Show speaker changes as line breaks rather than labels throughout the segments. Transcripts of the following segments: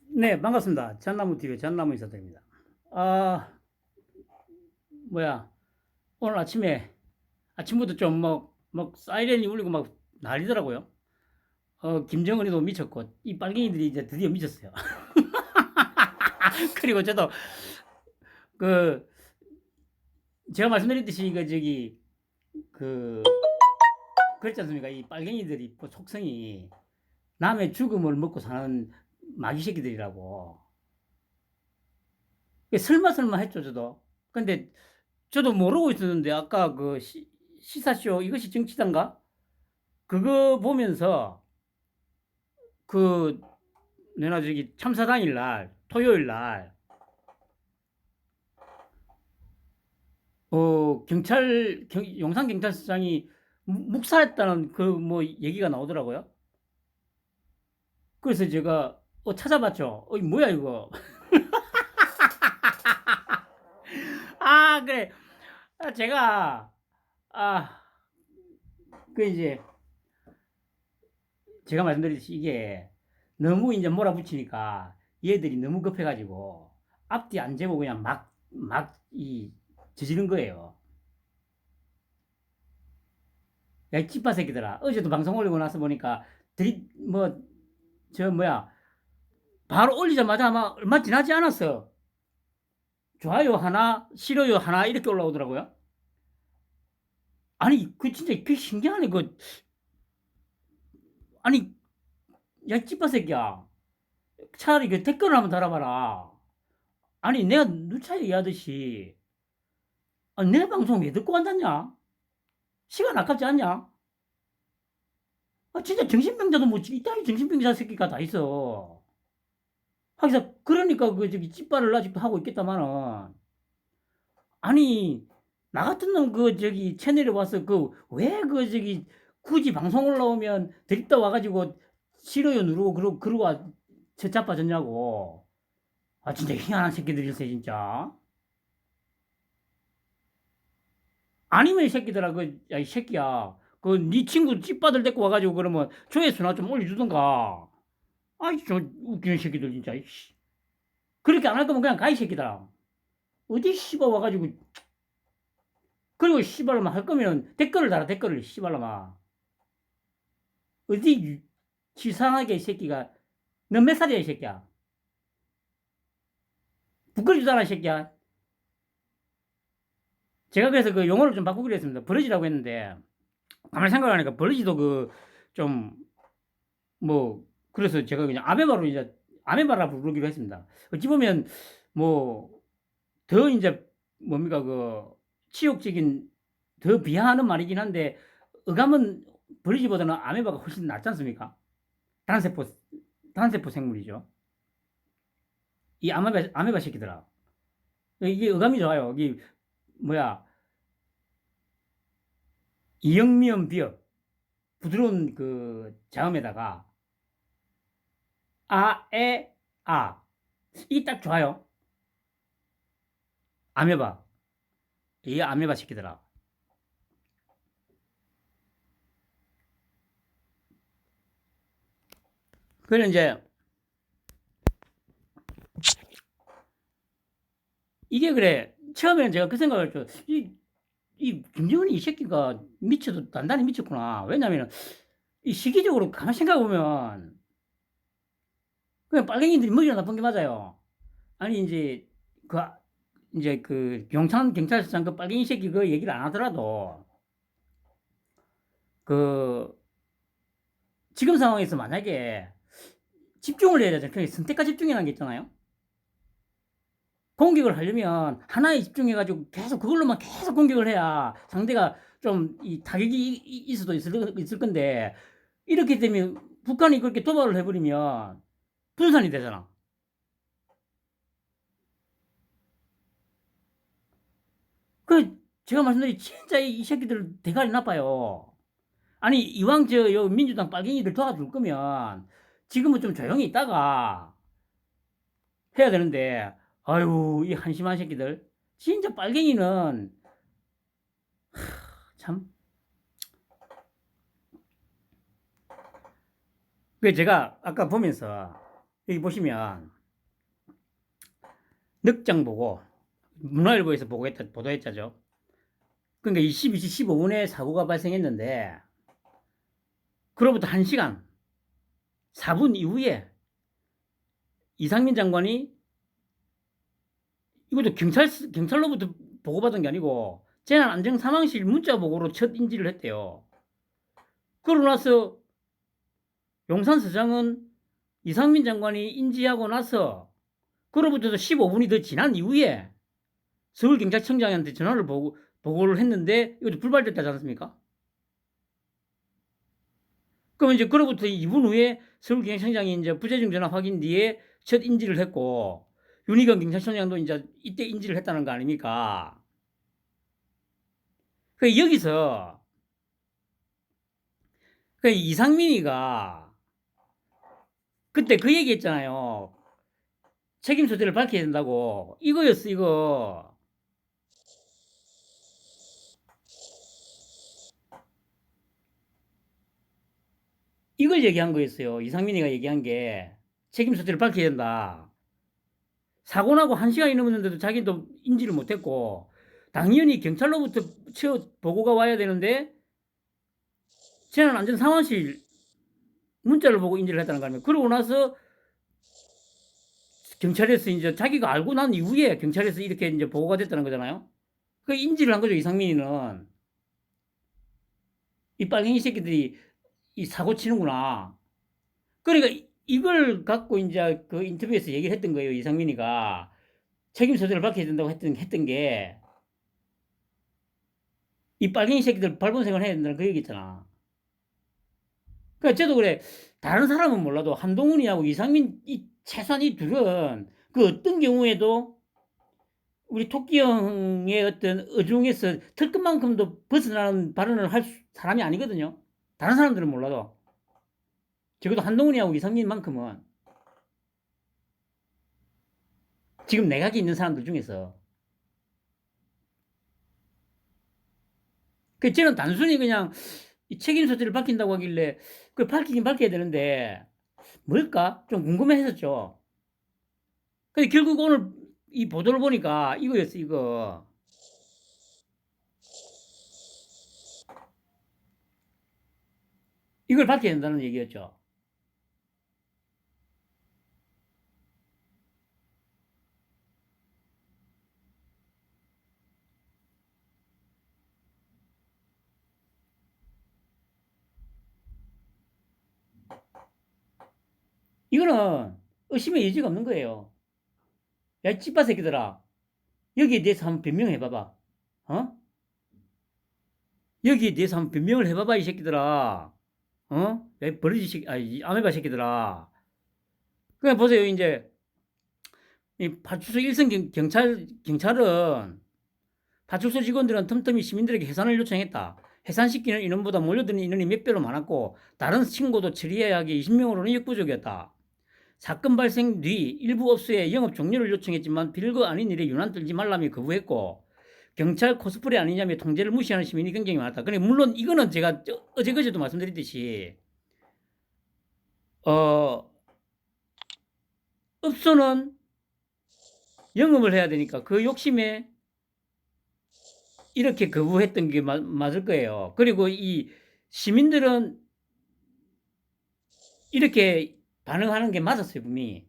네, 반갑습니다. 잣나무TV 잣나무 인사드립니다. 아, 뭐야. 오늘 아침부터 좀 막 사이렌이 울리고 막 난리더라고요. 김정은이도 미쳤고, 이 빨갱이들이 이제 드디어 미쳤어요. 그리고 저도, 그, 제가 말씀드렸듯이, 그, 그랬지 않습니까? 이 빨갱이들이 속성이 남의 죽음을 먹고 사는 마귀 새끼들이라고. 설마 했죠, 저도. 근데 저도 모르고 있었는데 아까 그 시사쇼 이것이 정치단가 그거 보면서 그 내가 저기 참사 당일 날 토요일 날 용산 경찰서장이 묵살했다는 그 뭐 얘기가 나오더라고요. 그래서 제가 찾아봤죠. 이 뭐야 이거. 아 그래. 제가 이제 제가 말씀드렸듯이 이게 너무 이제 몰아붙이니까 얘들이 너무 급해가지고 앞뒤 안 재고 그냥 저지른 거예요. 야, 이 찌빠 새끼들아. 어제도 방송 올리고 나서 보니까 저 뭐야, 바로 올리자마자 아마 얼마 지나지 않았어. 좋아요 하나, 싫어요 하나, 이렇게 올라오더라고요. 아니, 진짜 그 신기하네. 아니, 야, 이 찌빠 새끼야. 차라리 그 댓글을 한번 달아봐라. 아니, 내가 누차 얘기하듯이, 내 방송 왜 듣고 간다냐? 시간 아깝지 않냐? 진짜 정신병자도 뭐, 이따위 정신병자 새끼가 다 있어. 하기사, 그러니까 찌빠를 아직도 하고 있겠다마는. 아니, 나 같은 놈 채널에 와서 왜 굳이 방송 올라오면 데리다 와가지고 싫어요 누르고 그러고 저 자빠졌냐고. 진짜 희한한 새끼들일세, 진짜. 아니면 이 새끼들아, 야, 이 새끼야. 네 친구 찌빠들 데리고 와가지고 그러면 조회수나 좀 올려주던가. 아이, 저 웃기는 새끼들, 진짜. 이씨. 그렇게 안 할 거면 그냥 가, 이 새끼들아. 어디 씨발 와가지고. 그리고 씨발로만 할 거면 댓글을 달아, 댓글을, 씨발로만. 어디 치상하게 이 새끼가. 너 몇 살이야, 이 새끼야? 부끄러지도 않아, 이 새끼야. 제가 그래서 그 용어를 좀 바꾸기로 했습니다. 버러지라고 했는데, 가만히 생각하니까 버러지도 좀, 뭐, 그래서 제가 그냥 아메바라 부르기로 했습니다. 어찌 보면, 뭐, 더 이제, 뭡니까, 치욕적인, 더 비하하는 말이긴 한데, 어감은 버러지보다는 아메바가 훨씬 낫지 않습니까? 단세포, 단세포 생물이죠. 이 아메바 새끼들아. 이게 어감이 좋아요. 이게, 뭐야, 이영미음 비어, 부드러운 자음에다가, 아, 에, 아. 이 딱 좋아요. 아메바. 이 아메바 새끼들아. 그래, 이제, 이게 그래. 처음에는 제가 그 생각을 했죠. 이 김정은이 이 새끼가 미쳐도 단단히 미쳤구나. 왜냐면, 이 시기적으로 가만히 생각해보면, 그냥 빨갱이들이 머리가 나쁜 게 맞아요. 아니, 그, 용산 경찰서장 빨갱이 새끼 얘기를 안 하더라도, 그, 지금 상황에서 만약에 집중을 해야 되잖아요. 선택과 집중이라는 게 있잖아요. 공격을 하려면 하나에 집중해가지고 그걸로만 계속 공격을 해야 상대가 좀 이 타격이 있을 건데, 이렇게 되면 북한이 그렇게 도발을 해버리면 분산이 되잖아. 제가 말씀드린 진짜 이 새끼들 대가리 나빠요. 아니, 이왕 요 민주당 빨갱이들 도와줄 거면 지금은 좀 조용히 있다가 해야 되는데, 아유, 이 한심한 새끼들. 진짜 빨갱이는, 참. 제가 아까 보면서, 여기 보시면, 늑장 보고 문화일보에서 보도했자죠. 그러니까 22시 15분에 사고가 발생했는데 그로부터 1시간 4분 이후에 이상민 장관이 이것도 경찰로부터 보고받은 게 아니고 재난안전상황실 문자 보고로 첫 인지를 했대요. 그러고 나서 용산서장은 이상민 장관이 인지하고 나서 그로부터도 15분이 더 지난 이후에 서울경찰청장한테 전화를 보고를 했는데 이것도 불발됐다지 않습니까? 그럼 이제 그로부터 2분 후에 서울경찰청장이 이제 부재중 전화 확인 뒤에 첫 인지를 했고 윤희경 경찰청장도 이제 이때 인지를 했다는 거 아닙니까? 그 여기서 그 이상민이가 그때 그 얘기 했잖아요. 책임 소재를 밝혀야 된다고. 이거였어, 이거. 이걸 얘기한 거였어요. 이상민이가 얘기한 게 책임 소재를 밝혀야 된다. 사고 나고 1시간이 넘었는데도 자기도 인지를 못했고 당연히 경찰로부터 보고가 와야 되는데 재난안전상황실 문자를 보고 인지를 했다는 거 아닙니까? 그러고 나서 경찰에서 이제 자기가 알고 난 이후에 경찰에서 이렇게 이제 보고가 됐다는 거잖아요. 그 인지를 한 거죠, 이상민이는. 이 빨갱이 새끼들이 이 사고 치는구나. 그러니까 이걸 갖고 이제 그 인터뷰에서 얘기를 했던 거예요, 이상민이가. 책임 소재를 밝혀야 된다고 했던 게, 이 빨갱이 새끼들 발본색을 해야 된다는 그 얘기 있잖아. 그러니까 저도 그래, 다른 사람은 몰라도 한동훈이하고 이상민, 최소한 이 둘은 그 어떤 경우에도 우리 토끼 형의 어떤 어중에서 털끝만큼도 벗어나는 발언을 할 사람이 아니거든요. 다른 사람들은 몰라도. 적어도 한동훈이하고 이상민만큼은 지금 내각에 있는 사람들 중에서. 그 저는 단순히 그냥 이 책임 소재를 밝힌다고 하길래 그 밝히긴 밝혀야 되는데 뭘까? 좀 궁금했었죠. 근데 결국 오늘 이 보도를 보니까 이거였어, 이거. 이걸 밝혀야 된다는 얘기였죠. 이거는 의심의 여지가 없는 거예요. 야, 이 찌빠 새끼들아. 여기에 대해서 한번 변명해봐봐. 어? 여기에 대해서 한번 변명을 해봐봐, 이 새끼들아. 어? 야, 이 버러지 새끼, 이 아메바 새끼들아. 그냥 보세요, 이제. 이 파출소 일선 경찰은 파출소 직원들은 틈틈이 시민들에게 해산을 요청했다. 해산시키는 인원보다 몰려드는 인원이 몇 배로 많았고 다른 신고도 처리해야 하기에 20명으로는 역부족이었다. 사건 발생 뒤 일부 업소에 영업 종료를 요청했지만 별거 아닌 일에 유난 떨지 말라며 거부했고 경찰 코스프레 아니냐며 통제를 무시하는 시민이 굉장히 많았다. 그러니 물론 이거는 제가 어제 그제도 말씀드렸듯이 업소는 영업을 해야 되니까 그 욕심에 이렇게 거부했던 게 맞을 거예요. 그리고 이 시민들은 이렇게 반응하는 게 맞았어요, 분명히.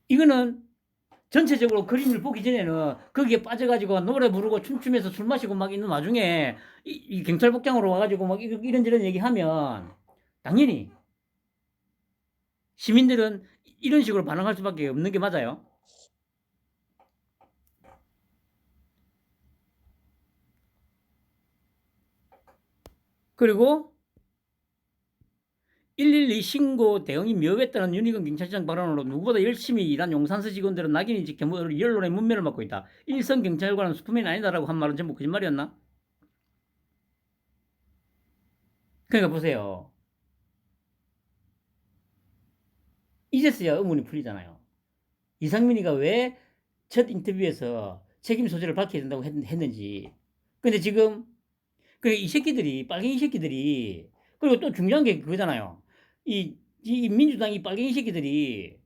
이거는 전체적으로 그림을 보기 전에는 거기에 빠져가지고 노래 부르고 춤추면서 술 마시고 막 있는 와중에 이 경찰 복장으로 와가지고 막 이런저런 얘기하면 당연히 시민들은 이런 식으로 반응할 수밖에 없는 게 맞아요. 그리고 112 신고 대응이 미흡했다는 윤희근 경찰청 발언으로 누구보다 열심히 일한 용산서 직원들은 낙인이 찍혀 언론의 문매를 맡고 있다. 일선 경찰관은 슈퍼맨이 아니다라고 한 말은 전부 거짓말이었나? 그러니까 보세요. 이제서야 의문이 풀리잖아요. 이상민이가 왜 첫 인터뷰에서 책임 소재를 밝혀야 된다고 했는지. 근데 지금 이 새끼들이 빨갱이 새끼들이 그리고 또 중요한 게 그거잖아요. 이 민주당 이 빨갱이 새끼들이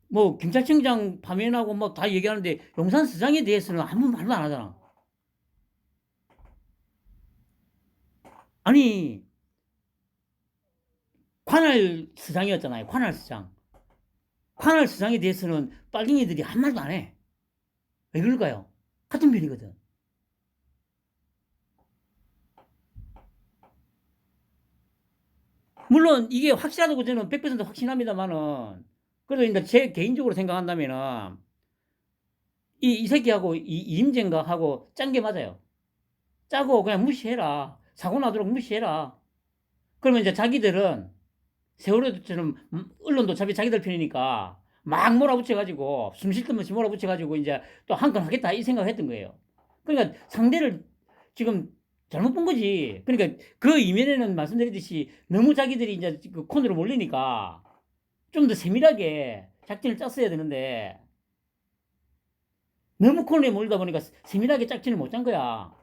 뭐 경찰청장 파면하고 뭐 다 얘기하는데 용산서장에 대해서는 아무 말도 안 하잖아. 아니 관할서장이었잖아요. 관할서장. 관할서장에 대해서는 빨갱이들이 한 말도 안 해. 왜 그럴까요? 같은 편이거든. 물론 이게 확실하다고 저는 100% 확신합니다만은 그래도 이제 제 개인적으로 생각한다면은 이 새끼하고 이임재인가하고 짠 게 맞아요. 짜고 그냥 무시해라. 사고 나도록 무시해라. 그러면 이제 자기들은 세월호처럼 언론도 어차피 자기들 편이니까 막 몰아붙여가지고 숨 쉴 틈 없이 몰아붙여가지고 이제 또 한 건 하겠다 이 생각을 했던 거예요. 그러니까 상대를 지금 잘못 본 거지. 그러니까 그 이면에는 말씀드렸듯이 너무 자기들이 이제 그 코너로 몰리니까 좀 더 세밀하게 작전을 짰어야 되는데 너무 코너에 몰다 보니까 세밀하게 작전을 못 짠 거야.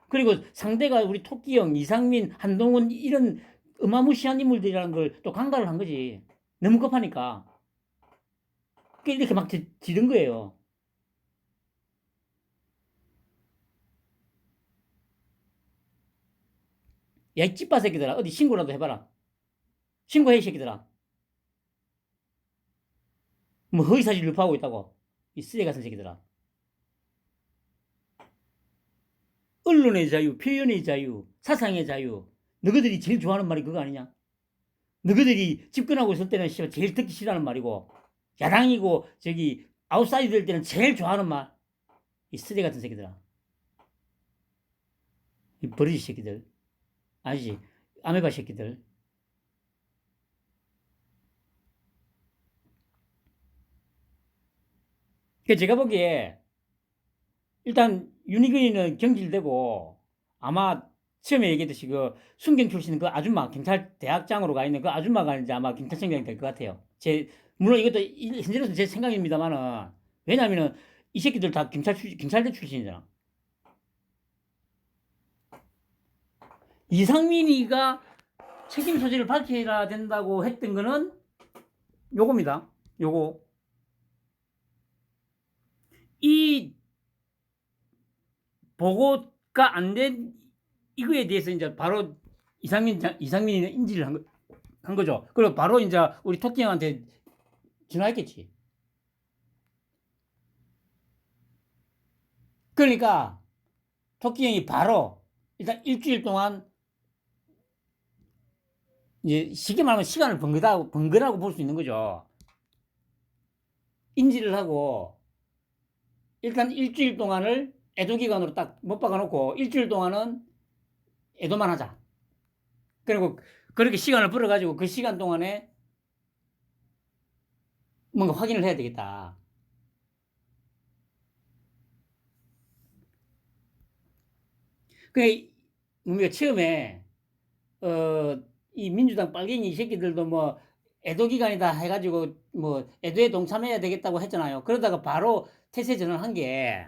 그리고 상대가 우리 토끼형, 이상민, 한동훈 이런 어마무시한 인물들이라는 걸 또 간과를 한 거지. 너무 급하니까. 이렇게 막 지른 거예요. 야, 이 찌빠 새끼들아. 어디 신고라도 해봐라. 신고해, 이 새끼들아. 뭐 허위사실 유포하고 있다고. 이 쓰레기 같은 새끼들아. 언론의 자유, 표현의 자유, 사상의 자유. 너희들이 제일 좋아하는 말이 그거 아니냐? 너희들이 집권하고 있을 때는 제일 듣기 싫어하는 말이고, 야당이고, 저기, 아웃사이드 될 때는 제일 좋아하는 말. 이 쓰레기 같은 새끼들아. 이 버러지 새끼들. 아니지. 아메바 새끼들. 그 제가 보기에 일단 윤희근이는 경질되고 아마 처음에 얘기했듯이 그 순경 출신 그 아줌마 경찰 대학장으로 가 있는 그 아줌마가 이제 아마 경찰청장이 될 것 같아요. 물론 이것도 현재로서 제 생각입니다만은 왜냐하면은 이 새끼들 다 경찰대 출신이잖아. 이상민이가 책임 소재를 밝혀야 된다고 했던 거는 요겁니다. 요거 이 보고가 안 된 이거에 대해서 이제 바로 이상민이는 인지를 한 거죠. 그리고 바로 이제 우리 토끼 형한테 전화했겠지. 그러니까 토끼 형이 바로 일단 일주일 동안 이제 쉽게 말하면 시간을 번거라고 볼 수 있는 거죠. 인지를 하고 일단 일주일 동안을 애도 기간으로 딱 못 박아놓고 일주일 동안은 애도만 하자. 그리고 그렇게 시간을 벌어가지고 그 시간 동안에 뭔가 확인을 해야 되겠다. 그 우리가 처음에 이 민주당 빨갱이 이 새끼들도 뭐 애도 기간이다 해가지고 뭐 애도에 동참해야 되겠다고 했잖아요. 그러다가 바로 태세 전환한 게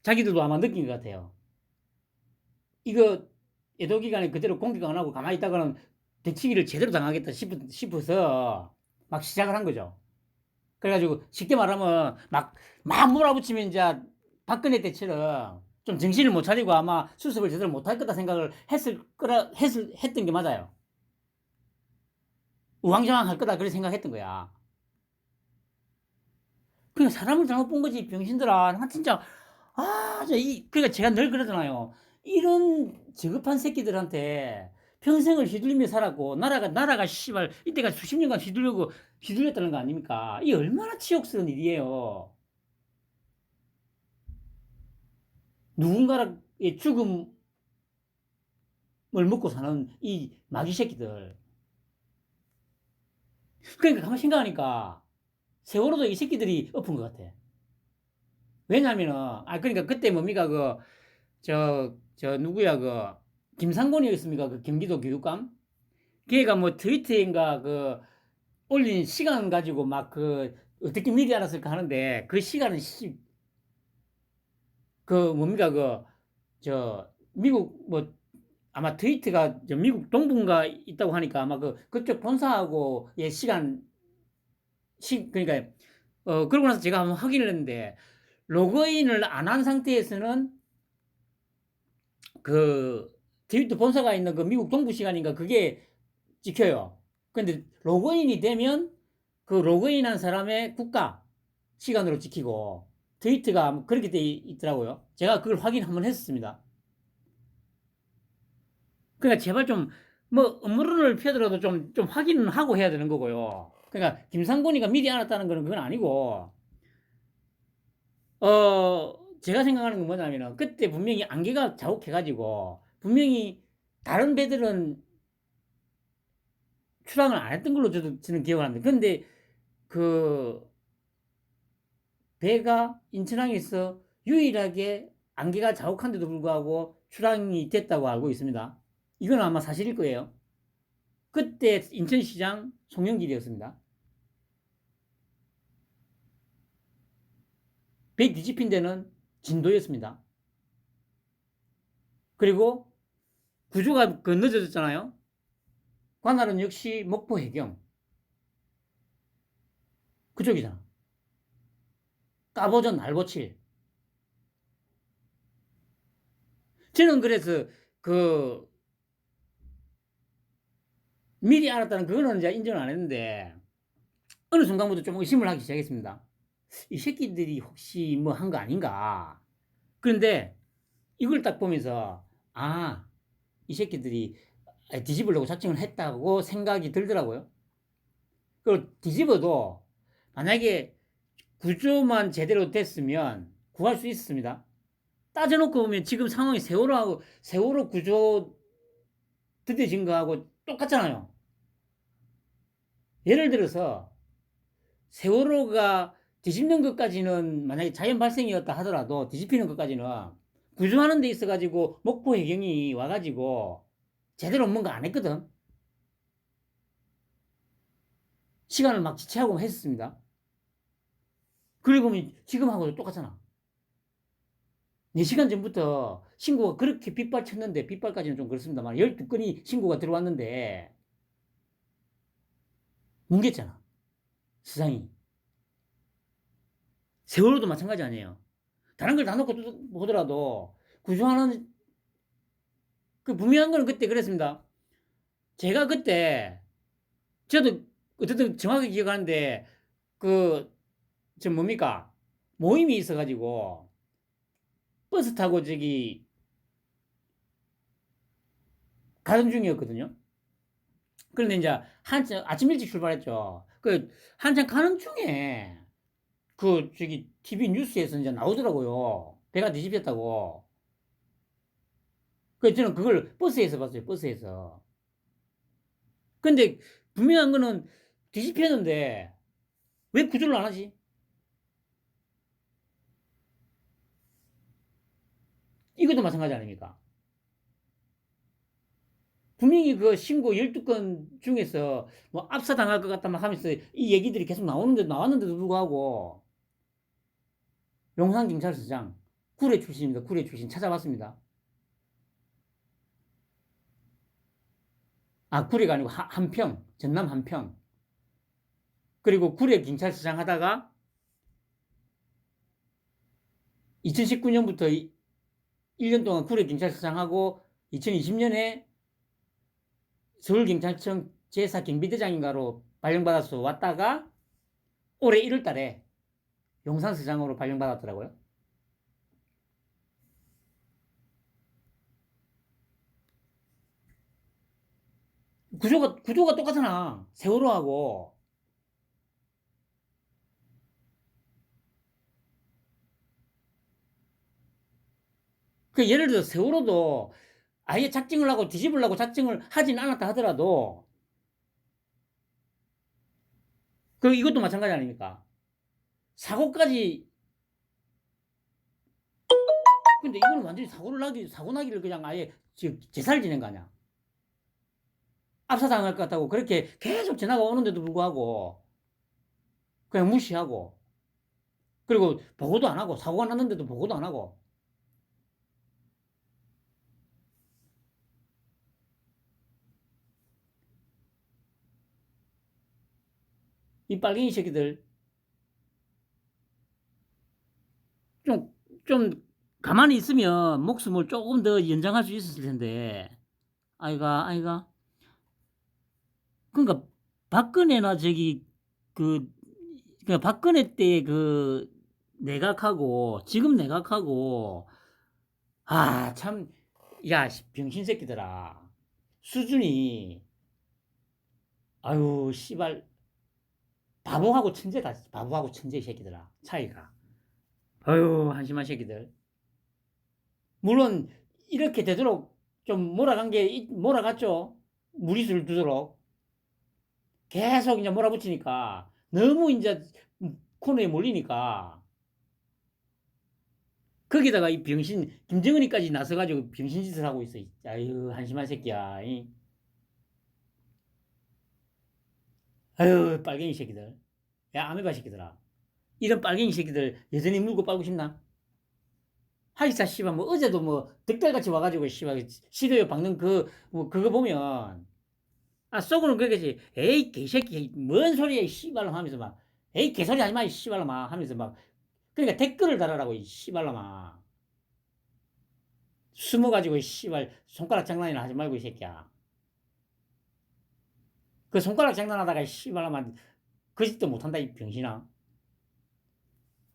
자기들도 아마 느낀 것 같아요. 이거 애도 기간에 그대로 공격 안 하고 가만히 있다가는 대치기를 제대로 당하겠다 싶어서 막 시작을 한 거죠. 그래가지고 쉽게 말하면 막 몰아붙이면 이제 박근혜 때처럼 좀 정신을 못 차리고 아마 수습을 제대로 못할 거다 생각을 했던 게 맞아요. 우왕좌왕 할 거다 그렇게 생각했던 거야. 그냥 사람을 잘못 본 거지 병신들아. 나 진짜 그러니까 제가 늘 그러잖아요. 이런 저급한 새끼들한테 평생을 휘둘리며 살았고 나라가 씨발 이때가 수십 년간 휘둘렸다는 거 아닙니까? 이 얼마나 치욕스러운 일이에요. 누군가의 죽음을 먹고 사는 이 마귀 새끼들. 그러니까 가만 생각하니까 세월호도 이 새끼들이 엎은 것 같아. 왜냐면은 그러니까 그때 뭡니까 저 누구야 김상곤이었습니까? 그 경기도 교육감? 걔가 뭐 트위터인가 올린 시간 가지고 막 어떻게 미리 알았을까 하는데 그 시간은 뭡니까 저 미국 뭐 아마 트위트가 미국 동부인가 있다고 하니까 아마 그쪽 본사하고의 그러니까 그러고 나서 제가 한번 확인을 했는데 로그인을 안 한 상태에서는 그 트위터 본사가 있는 그 미국 동부 시간인가 그게 찍혀요. 근데 로그인이 되면 그 로그인한 사람의 국가 시간으로 찍히고 트위터가 그렇게 돼 있더라고요. 제가 그걸 확인 한번 했었습니다. 그러니까 제발 좀 뭐 음모론을 펴더라도 좀 확인은 하고 해야 되는 거고요. 그러니까 김상곤이가 미리 알았다는 거는 그건 아니고 제가 생각하는 건 뭐냐면은 그때 분명히 안개가 자욱해가지고 분명히 다른 배들은 출항을 안 했던 걸로 저는 기억을 합니다. 근데 그 배가 인천항에서 유일하게 안개가 자욱한데도 불구하고 출항이 됐다고 알고 있습니다. 이건 아마 사실일 거예요. 그때 인천시장 송영길이었습니다. 배 뒤집힌 데는 진도였습니다. 그리고 구조가 늦어졌잖아요. 관할은 역시 목포 해경 그쪽이잖아. 까보전 날보칠. 저는 그래서 그 미리 알았다는 그거는 이제 인정을 안 했는데 어느 순간부터 좀 의심을 하기 시작했습니다. 이 새끼들이 혹시 뭐 한 거 아닌가? 그런데 이걸 딱 보면서 이 새끼들이 뒤집으려고 작정을 했다고 생각이 들더라고요. 그리고 뒤집어도 만약에 구조만 제대로 됐으면 구할 수 있습니다. 따져놓고 보면 지금 상황이 세월호 구조 드뎌진 거하고 똑같잖아요. 예를 들어서 세월호가 뒤집는 것까지는 만약에 자연 발생이었다 하더라도 뒤집히는 것까지는 구조하는 데 있어가지고 목포 해경이 와가지고 제대로 뭔가 안 했거든. 시간을 막 지체하고 했었습니다. 그리고 보면 지금하고도 똑같잖아. 4시간 전부터 신고가 그렇게 빗발쳤는데, 빗발까지는 좀 그렇습니다만, 12건이 신고가 들어왔는데, 뭉갰잖아. 수상이. 세월호도 마찬가지 아니에요. 다른 걸 다 놓고 보더라도, 구조하는, 그 분명한 거는 그때 그랬습니다. 제가 그때, 저도 어쨌든 정확하게 기억하는데, 뭡니까? 모임이 있어가지고, 버스 타고 가던 중이었거든요. 그런데 이제 한참 아침 일찍 출발했죠. 한참 가는 중에 TV 뉴스에서 이제 나오더라고요. 배가 뒤집혔다고. 저는 그걸 버스에서 봤어요. 버스에서. 근데 분명한 거는 뒤집혔는데 왜 구조를 안 하지? 이것도 마찬가지 아닙니까? 분명히 그 신고 12건 중에서 뭐 압사당할 것 같다 막 하면서 이 얘기들이 계속 나왔는데도 불구하고 용산경찰서장 구례 출신입니다. 구례 출신 찾아봤습니다. 구례가 아니고 한평, 전남 한평. 그리고 구례 경찰서장 하다가 2019년부터 1년 동안 구례 경찰서장 하고 2020년에 서울경찰청 제4경비대장인가로 발령받아서 왔다가 올해 1월 달에 용산서장으로 발령받았더라고요. 구조가 똑같잖아. 세월호하고. 예를 들어 세월호도 아예 작정을 하고 뒤집으려고 작정을 하진 않았다 하더라도 이것도 마찬가지 아닙니까? 사고까지. 근데 이거는 완전히 사고 나기를 그냥 아예 제사를 지낸 거 아니야. 압사당할 것 같다고 그렇게 계속 전화가 오는데도 불구하고 그냥 무시하고, 그리고 보고도 안 하고, 사고가 났는데도 보고도 안 하고. 이 빨갱이 새끼들 좀, 좀 가만히 있으면 목숨을 조금 더 연장할 수 있었을 텐데. 아이가. 그러니까 박근혜나 저기 그, 그러니까 박근혜 때 그 내각하고 지금 내각하고 참, 야, 병신 새끼들아. 수준이 아유, 씨발 바보하고 천재다. 바보하고 천재 새끼들아. 차이가. 아유, 한심한 새끼들. 물론 이렇게 되도록 좀 몰아갔죠. 무리수를 두도록. 계속 이제 몰아붙이니까 너무 이제 코너에 몰리니까 거기다가 이 병신 김정은이까지 나서가지고 병신짓을 하고 있어. 아유, 한심한 새끼야. 아유, 빨갱이 새끼들. 야, 아메바 새끼들아. 이런 빨갱이 새끼들 여전히 물고 빨고 싶나? 하이사 씨발 뭐 어제도 뭐 득달같이 와가지고 씨발 시도에 박는 뭐 그거 보면 속으로는 그러겠지. 에이 개새끼 뭔 소리야 씨발로 하면서 막 에이 개소리 하지 마 씨발로 막 하면서 막 그러니까 댓글을 달아라고 이 씨발로 막 숨어가지고 씨발 손가락 장난이나 하지 말고 이 새끼야. 그 손가락 장난하다가 씨발로 막 거짓도 못한다 이 병신아.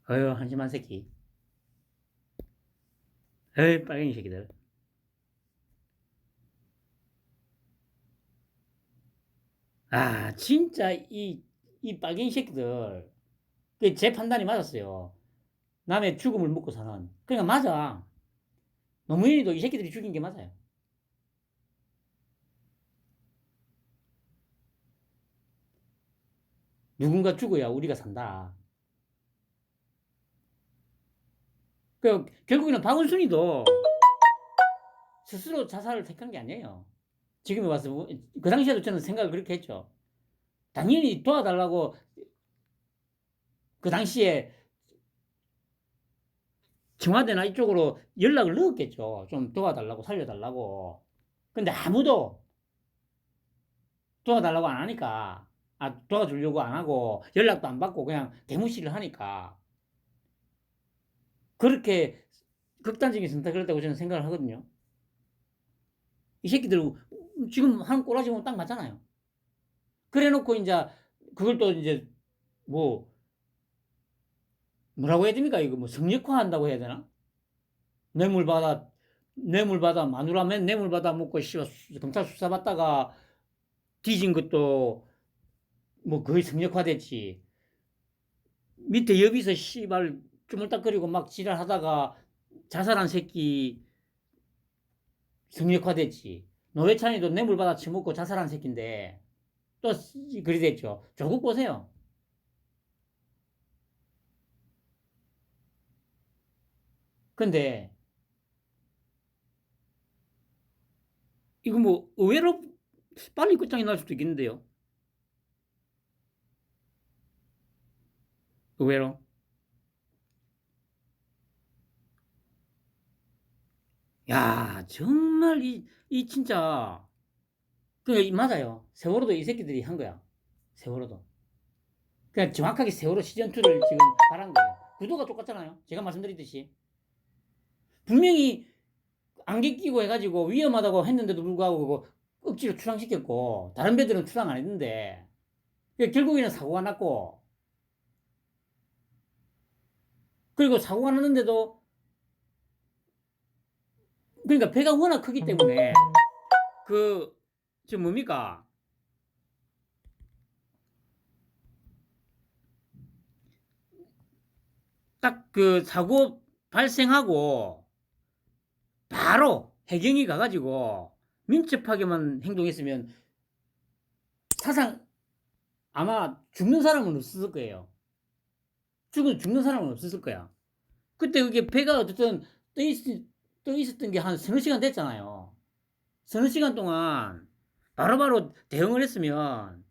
어휴 한심한 새끼. 에이 빨갱이 새끼들. 진짜 이 빨갱이 새끼들. 제 판단이 맞았어요. 남의 죽음을 먹고 사는. 그러니까 맞아. 노무현이도 이 새끼들이 죽인 게 맞아요. 누군가 죽어야 우리가 산다. 결국에는 박원순이도 스스로 자살을 택한 게 아니에요. 지금에 와서 그 당시에도 저는 생각을 그렇게 했죠. 당연히 도와달라고 그 당시에 청와대나 이쪽으로 연락을 넣었겠죠. 좀 도와달라고 살려달라고. 근데 아무도 도와달라고 안 하니까 도와주려고 안 하고 연락도 안 받고 그냥 대무시를 하니까 그렇게 극단적인 선택을 했다고 저는 생각을 하거든요. 이 새끼들 지금 하는 꼬라지 보면 딱 맞잖아요. 그래 놓고 이제 그걸 또 이제 뭐 뭐라고 해야 됩니까? 이거 뭐 성역화 한다고 해야 되나? 뇌물 받아 마누라면 뇌물 받아 먹고 씨발 경찰 수사 받다가 뒤진 것도 뭐 거의 성역화 됐지. 밑에 옆에서 씨발 쪼물딱거리고 막 지랄하다가 자살한 새끼 성역화 됐지. 노회찬이도 뇌물 받아 처먹고 자살한 새끼인데 또 그리 됐죠. 조국 보세요. 근데 이거 뭐 의외로 빨리 끝장이 날 수도 있겠는데요. 의외로. 야, 정말 이 진짜 맞아요. 세월호도 이 새끼들이 한 거야. 세월호도. 그냥 정확하게 세월호 시즌2를 지금 말한 거예요. 구도가 똑같잖아요. 제가 말씀드렸듯이. 분명히 안개 끼고 해가지고 위험하다고 했는데도 불구하고 그거 억지로 출항시켰고, 다른 배들은 출항 안 했는데, 결국에는 사고가 났고, 그리고 사고가 났는데도, 그러니까 배가 워낙 크기 때문에, 그, 뭡니까? 딱 그 사고 발생하고, 바로 해경이 가가지고 민첩하게만 행동했으면 사상 아마 죽는 사람은 없었을 거예요. 죽는 사람은 없었을 거야. 그때 그게 배가 어쨌든 떠 있었던 게 한 서너 시간 됐잖아요. 서너 시간 동안 바로바로 대응을 했으면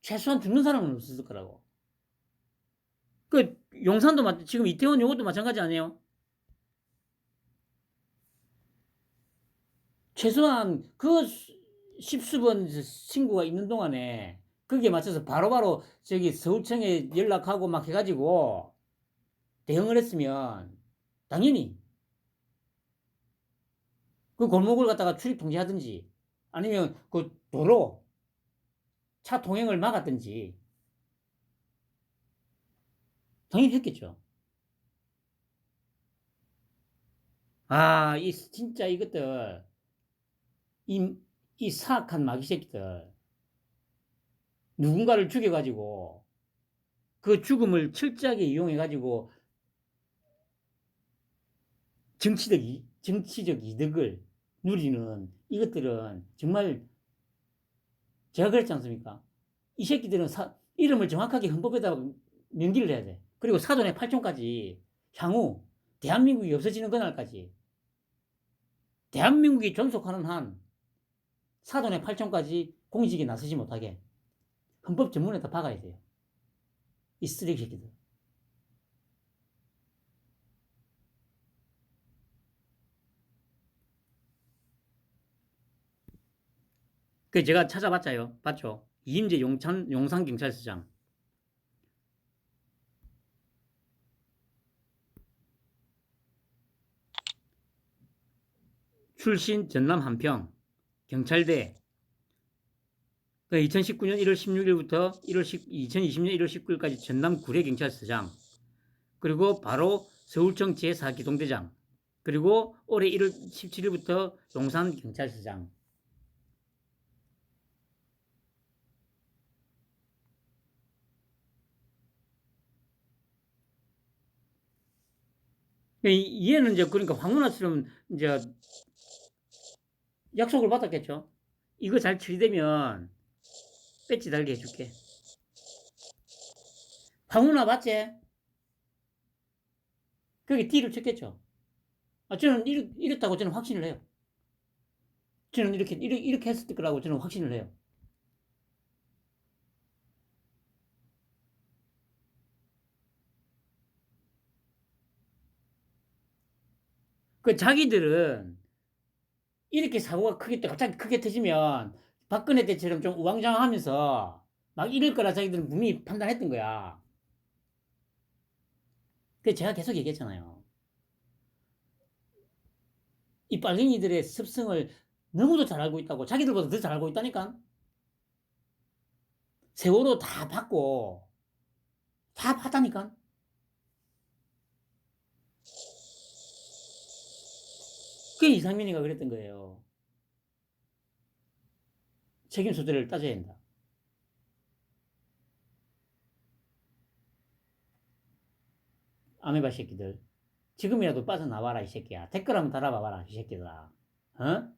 최소한 죽는 사람은 없었을 거라고. 용산도 지금 이태원 요것도 마찬가지 아니에요? 최소한 그 십수번 친구가 있는 동안에 거기에 맞춰서 바로바로 저기 서울청에 연락하고 막 해가지고 대응을 했으면 당연히 그 골목을 갖다가 출입 통제하든지 아니면 그 도로 차 통행을 막았든지 당연히 했겠죠. 아, 이 진짜 이것들 이, 이 사악한 마귀 새끼들 누군가를 죽여가지고 그 죽음을 철저하게 이용해가지고 정치적 이득을 누리는 이것들은 정말 제가 그랬지 않습니까? 이 새끼들은 이름을 정확하게 헌법에다 명기를 해야 돼. 그리고 사돈의 8촌까지 향후 대한민국이 없어지는 그날까지 대한민국이 존속하는 한 사돈의 8촌까지 공직에 나서지 못하게 헌법 전문에다 박아야 돼요. 이 쓰레기 새끼들. 그 제가 찾아봤자요. 봤죠? 이임재 용산경찰서장. 출신 전남 한평. 경찰대. 2019년 1월 16일부터 2020년 1월 19일까지 전남 구례경찰서장. 그리고 바로 서울청 제4기동대장. 그리고 올해 1월 17일부터 용산경찰서장. 얘는 이제 그러니까 황운하처럼 이제 약속을 받았겠죠. 이거 잘 처리되면 배지 달게 해줄게. 황운하 맞지? 거기 D를 쳤겠죠. 아, 저는 이랬다고 저는 확신을 해요. 저는 이렇게 했을 거라고 저는 확신을 해요. 그 자기들은 이렇게 사고가 갑자기 크게 터지면 박근혜 때처럼 좀 우왕좌왕하면서 막 이럴 거라 자기들은 분명히 판단했던 거야. 그 제가 계속 얘기했잖아요. 이 빨갱이들의 습성을 너무도 잘 알고 있다고. 자기들보다 더 잘 알고 있다니까. 세월호 다 받고 다 봤다니까. 그게 이상민이가 그랬던 거예요. 책임 소재를 따져야 한다. 아메바 새끼들. 지금이라도 빠져나와라 이 새끼야. 댓글 한번 달아봐봐라 이 새끼들아. 어?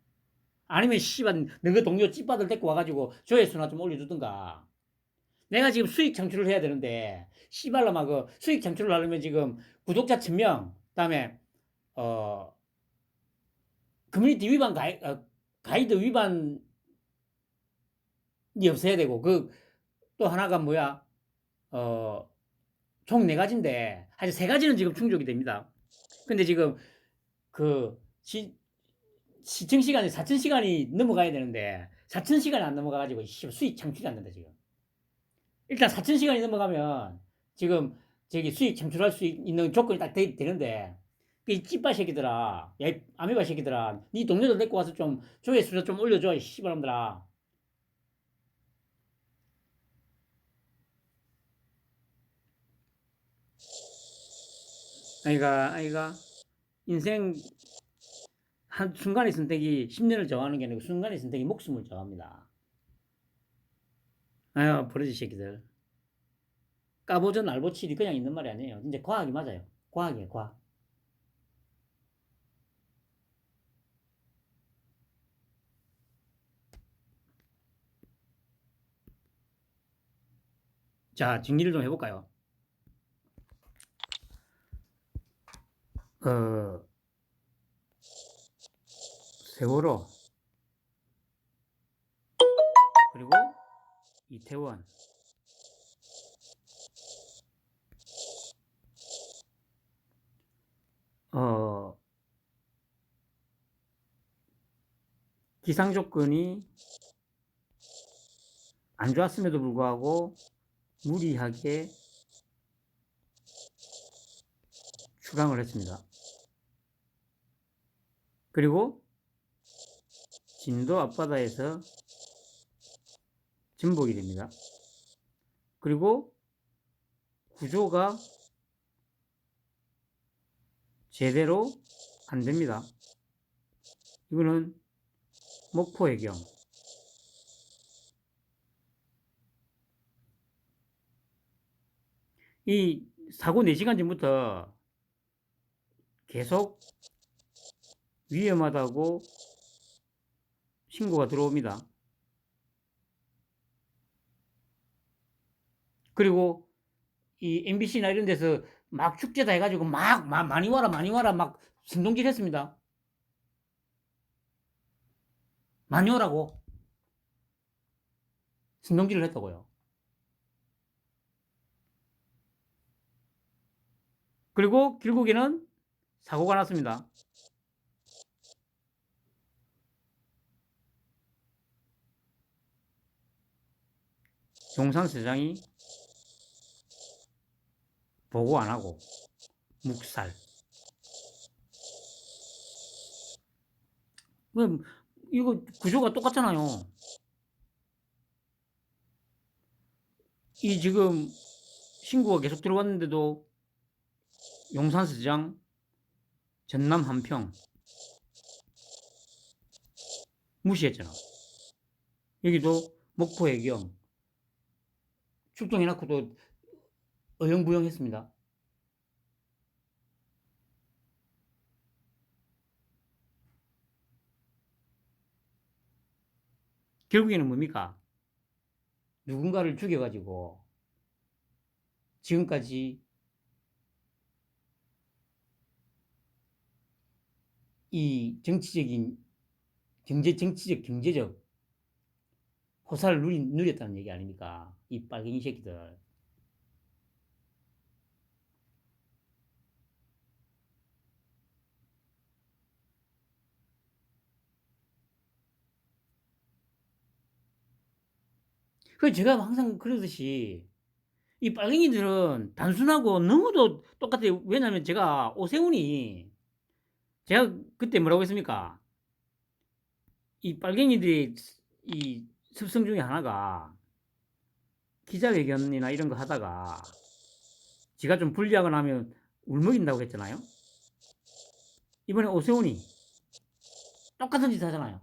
아니면 씨발 너그 동료 찌빠들 데리고 와가지고 조회수나 좀 올려주든가. 내가 지금 수익 창출을 해야 되는데 씨발로 막 그 수익 창출을 하려면 지금 구독자 1000명 그다음에 어 커뮤니티 위반 가이드 위반이 없어야 되고 그 또 하나가 뭐야 총 4가지인데 사실 3가지는 지금 충족이 됩니다. 근데 지금 그 시청 시간이 4,000시간이 넘어가야 되는데 4,000시간이 안 넘어가가지고 수익 창출이 안 된다 지금. 일단 4,000시간이 넘어가면 지금 저기 수익 창출할 수 있는 조건이 딱 되는데 이 찌빠 새끼들아, 야, 아메바 새끼들아, 네 동료들 데리고 와서 좀 조회수 좀 올려줘, 이 씨발놈들아. 아이가 인생 한 순간의 선택이 10년을 정하는 게 아니고 순간의 선택이 목숨을 정합니다. 아유, 버러지 새끼들. 까보전 알보칠이 그냥 있는 말이 아니에요. 진짜 과학이 맞아요. 과학이에요, 과학. 자, 정리를 좀 해볼까요? 세월호, 그리고 이태원, 어, 기상 조건이 안 좋았음에도 불구하고 무리하게 출항을 했습니다. 그리고 진도 앞바다에서 전복이 됩니다. 그리고 구조가 제대로 안 됩니다. 이거는 목포해경. 이 사고 4시간 전부터 계속 위험하다고 신고가 들어옵니다. 그리고 이 MBC나 이런 데서 막 축제다 해가지고 막 많이 와라 많이 와라 막 선동질 했습니다. 많이 오라고 선동질을 했다고요. 그리고 결국에는 사고가 났습니다. 용산서장이 보고 안 하고 묵살. 이거 구조가 똑같잖아요. 이 지금 신고가 계속 들어왔는데도 용산서장, 전남 한평 무시했잖아. 여기도 목포해경 출동해놓고도 어영부영했습니다. 결국에는 뭡니까? 누군가를 죽여가지고 지금까지 이 정치적, 경제적 호사를 누렸다는 얘기 아닙니까? 이 빨갱이 새끼들. 그래서 제가 항상 그러듯이 이 빨갱이들은 단순하고 너무도 똑같아요. 왜냐면 제가 오세훈이 제가 그때 뭐라고 했습니까? 이 빨갱이들의 이 습성 중에 하나가 기자회견이나 이런 거 하다가 지가 좀 불리하거나 하면 울먹인다고 했잖아요. 이번에 오세훈이 똑같은 짓 하잖아요.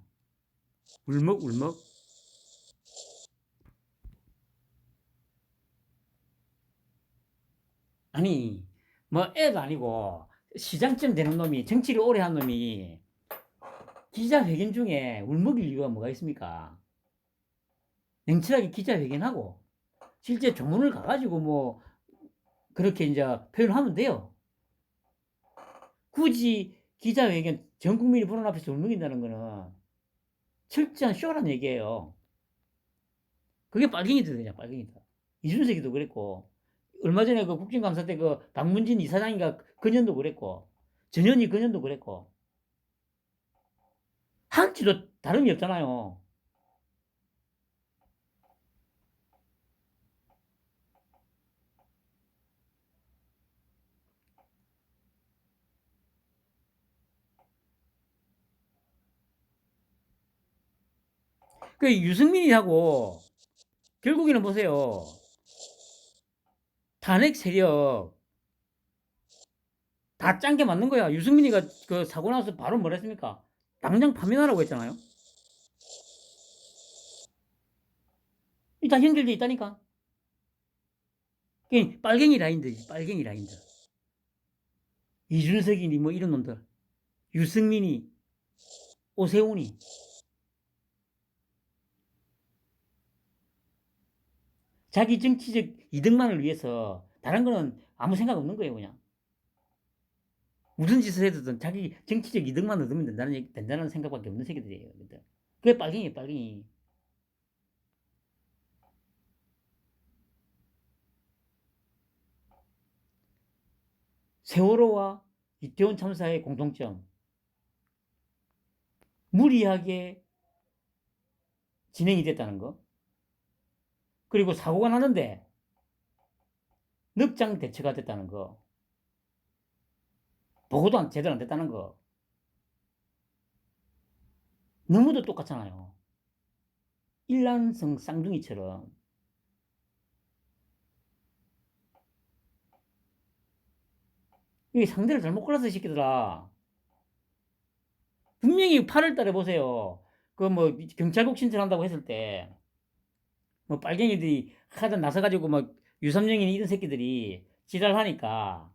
울먹. 아니 뭐 애도 아니고 시장쯤 되는 놈이 정치를 오래 한 놈이 기자회견 중에 울먹일 이유가 뭐가 있습니까? 냉철하게 기자회견하고 실제 조문을 가가지고 뭐 그렇게 이제 표현하면 돼요. 굳이 기자회견 전 국민이 보는 앞에서 울먹인다는 거는 철저한 쇼란 얘기예요. 그게 빨갱이들 그냥 빨갱이들. 이준석이도 그랬고 얼마 전에 그 국정감사 때 그 박문진 이사장인가 그년도 그랬고 전현희 그년도 그랬고 한치도 다름이 없잖아요. 그 유승민이하고 결국에는 보세요. 탄핵 세력 다 짠 게 맞는 거야. 유승민이가 그 사고 나서 바로 뭘 했습니까? 당장 파면하라고 했잖아요. 다 연결돼 있다니까. 빨갱이 라인들이지, 빨갱이 라인들. 이준석이니 뭐 이런 놈들. 유승민이, 오세훈이. 자기 정치적 이득만을 위해서 다른 거는 아무 생각 없는 거예요, 그냥. 무슨 짓을 해도 자기 정치적 이득만 얻으면 된다는 생각밖에 없는 새끼들이에요. 그게 빨갱이에요, 빨갱이. 세월호와 이태원 참사의 공통점. 무리하게 진행이 됐다는 거. 그리고 사고가 나는데 넉장 대처가 됐다는 거. 보고도 제대로 안 됐다는 거. 너무도 똑같잖아요. 일란성 쌍둥이처럼. 이게 상대를 잘못 골라서 시키더라. 분명히 8월 달에 보세요. 그 뭐 경찰국 신청한다고 했을 때, 뭐 빨갱이들이 하다 나서가지고 막 유삼영이나 이런 새끼들이 지랄하니까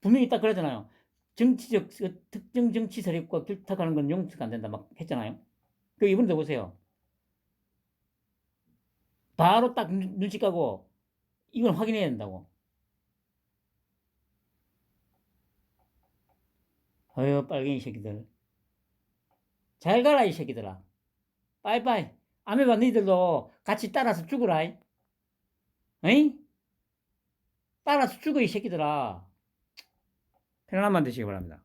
분명히 딱 그러잖아요. 정치적, 특정 정치 세력과 결탁하는 건 용서가 안 된다 막 했잖아요. 그 이번에도 보세요. 바로 딱 눈치 까고 이건 확인해야 된다고. 어휴, 빨갱이 새끼들. 잘 가라, 이 새끼들아. 빠이빠이. 아메바 너희들도 같이 따라서 죽어라. 에이? 따라서 죽어, 이 새끼들아. 편안한 만 되시기 바랍니다.